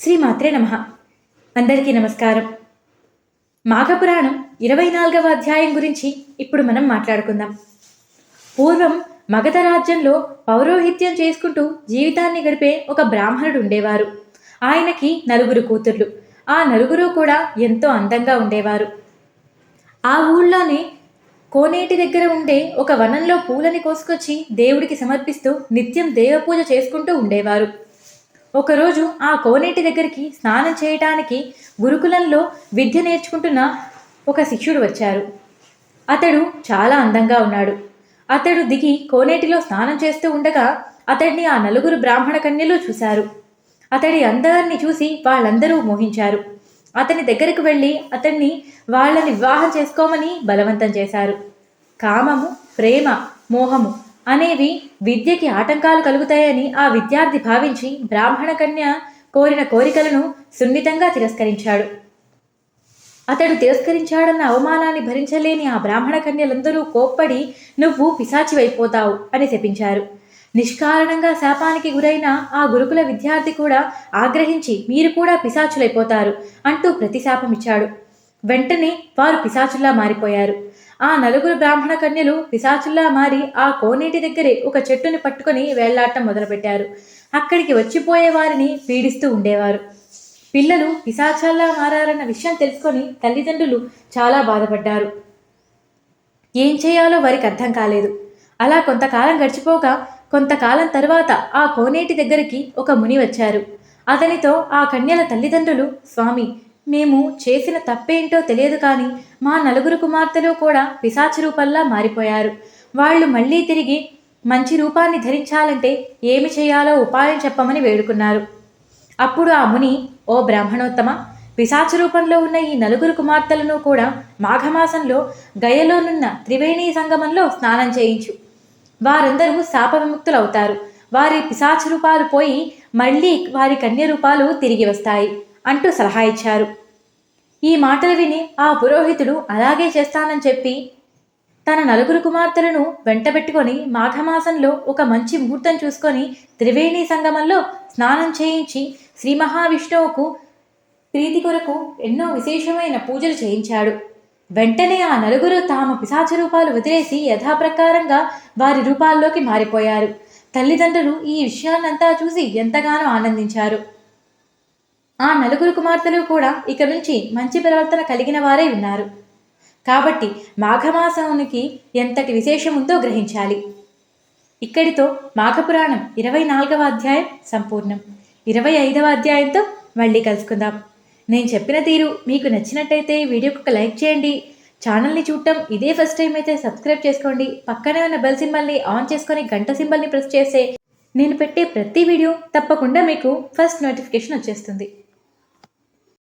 శ్రీమాత్రే నమః. అందరికీ నమస్కారం. మాఘపురాణం 24వ అధ్యాయం గురించి ఇప్పుడు మనం మాట్లాడుకుందాం. పూర్వం మగధ రాజ్యంలో పౌరోహిత్యం చేసుకుంటూ జీవితాన్ని గడిపే ఒక బ్రాహ్మణుడు ఉండేవారు. ఆయనకి 9 కూతుర్లు. ఆ 9 కూడా ఎంతో అందంగా ఉండేవారు. ఆ ఊళ్ళోనే కోనేటి దగ్గర ఉండే ఒక వనంలో పూలని కోసుకొచ్చి దేవుడికి సమర్పిస్తూ నిత్యం దేవపూజ చేసుకుంటూ ఉండేవారు. ఒకరోజు ఆ కోనేటి దగ్గరికి స్నానం చేయటానికి గురుకులంలో విద్య నేర్చుకుంటున్న ఒక శిష్యుడు వచ్చారు. అతడు చాలా అందంగా ఉన్నాడు. అతడు దిగి కోనేటిలో స్నానం చేస్తూ ఉండగా అతడిని ఆ 9 బ్రాహ్మణ కన్యలు చూశారు. అతడి అందరిని చూసి వాళ్ళందరూ మోహించారు. అతని దగ్గరకు వెళ్ళి అతన్ని వాళ్ళని వివాహం చేసుకోమని బలవంతం చేశారు. కామము, ప్రేమ, మోహము అనేవి విద్యకి ఆటంకాలు కలుగుతాయని ఆ విద్యార్థి భావించి బ్రాహ్మణ కన్య కోరిన కోరికలను సున్నితంగా తిరస్కరించాడు. అతడు తిరస్కరించాడన్న అవమానాన్ని భరించలేని ఆ బ్రాహ్మణ కన్యలందరూ కోప్పడి నువ్వు పిశాచివైపోతావు అని శపించారు. నిష్కారణంగా శాపానికి గురైన ఆ గురుకుల విద్యార్థి కూడా ఆగ్రహించి మీరు కూడా పిశాచులైపోతారు అంటూ ప్రతిశాపమిచ్చాడు. వెంటనే వారు పిశాచుల్లా మారిపోయారు. ఆ 9 బ్రాహ్మణ కన్యలు పిశాచుల్లా మారి ఆ కోనేటి దగ్గరే ఒక చెట్టుని పట్టుకొని వేళ్లాటం మొదలుపెట్టారు. అక్కడికి వచ్చిపోయే వారిని పీడిస్తూ ఉండేవారు. పిల్లలు పిశాచాల్లా మారారన్న విషయం తెలుసుకొని తల్లిదండ్రులు చాలా బాధపడ్డారు. ఏం చేయాలో వారికి అర్థం కాలేదు. అలా కొంతకాలం గడిచిపోగా కొంతకాలం తర్వాత ఆ కోనేటి దగ్గరికి ఒక ముని వచ్చారు. అతనితో ఆ కన్యల తల్లిదండ్రులు, స్వామి, మేము చేసిన తప్పేంటో తెలియదు కానీ మా 9 కుమార్తెలు కూడా పిశాచి రూపంలా మారిపోయారు. వాళ్ళు మళ్ళీ తిరిగి మంచి రూపాన్ని ధరించాలంటే ఏమి చేయాలో ఉపాయం చెప్పమని వేడుకున్నారు. అప్పుడు ఆ ముని, ఓ బ్రాహ్మణోత్తమ, పిశాచ రూపంలో ఉన్న ఈ 9 కుమార్తెలను కూడా మాఘమాసంలో గయలోనున్న త్రివేణీ సంగమంలో స్నానం చేయించు. వారందరూ శాప విముక్తులవుతారు. వారి పిశాచ రూపాలు పోయి మళ్ళీ వారి కన్య రూపాలు తిరిగి వస్తాయి అంటూ సలహా ఇచ్చారు. ఈ మాటలు విని ఆ పురోహితుడు అలాగే చేస్తానని చెప్పి తన 9 కుమార్తెలను వెంటబెట్టుకొని మాఘమాసంలో ఒక మంచి ముహూర్తం చూసుకొని త్రివేణీ సంగమంలో స్నానం చేయించి శ్రీ మహావిష్ణువుకు ప్రీతి కొరకు ఎన్నో విశేషమైన పూజలు చేయించాడు. వెంటనే ఆ 9 తాము పిశాచ రూపాలు వదిలేసి యథాప్రకారంగా వారి రూపాల్లోకి మారిపోయారు. తల్లిదండ్రులు ఈ విషయాన్నంతా చూసి ఎంతగానో ఆనందించారు. ఆ 9 కుమార్తెలు కూడా ఇక నుంచి మంచి ప్రవర్తన కలిగిన వారే ఉన్నారు. కాబట్టి మాఘమాసానికి ఎంతటి విశేషం ఉందో గ్రహించాలి. ఇక్కడితో మాఘపురాణం 24వ అధ్యాయం సంపూర్ణం. 25వ అధ్యాయంతో మళ్ళీ కలుసుకుందాం. నేను చెప్పిన తీరు మీకు నచ్చినట్టయితే వీడియోకి ఒక లైక్ చేయండి. ఛానల్ని చూడటం ఇదే ఫస్ట్ టైం అయితే సబ్స్క్రైబ్ చేసుకోండి. పక్కనే ఉన్న బెల్ సింబల్ని ఆన్ చేసుకొని గంట సింబల్ని ప్రెస్ చేస్తే నేను పెట్టే ప్రతి వీడియో తప్పకుండా మీకు ఫస్ట్ నోటిఫికేషన్ వచ్చేస్తుంది.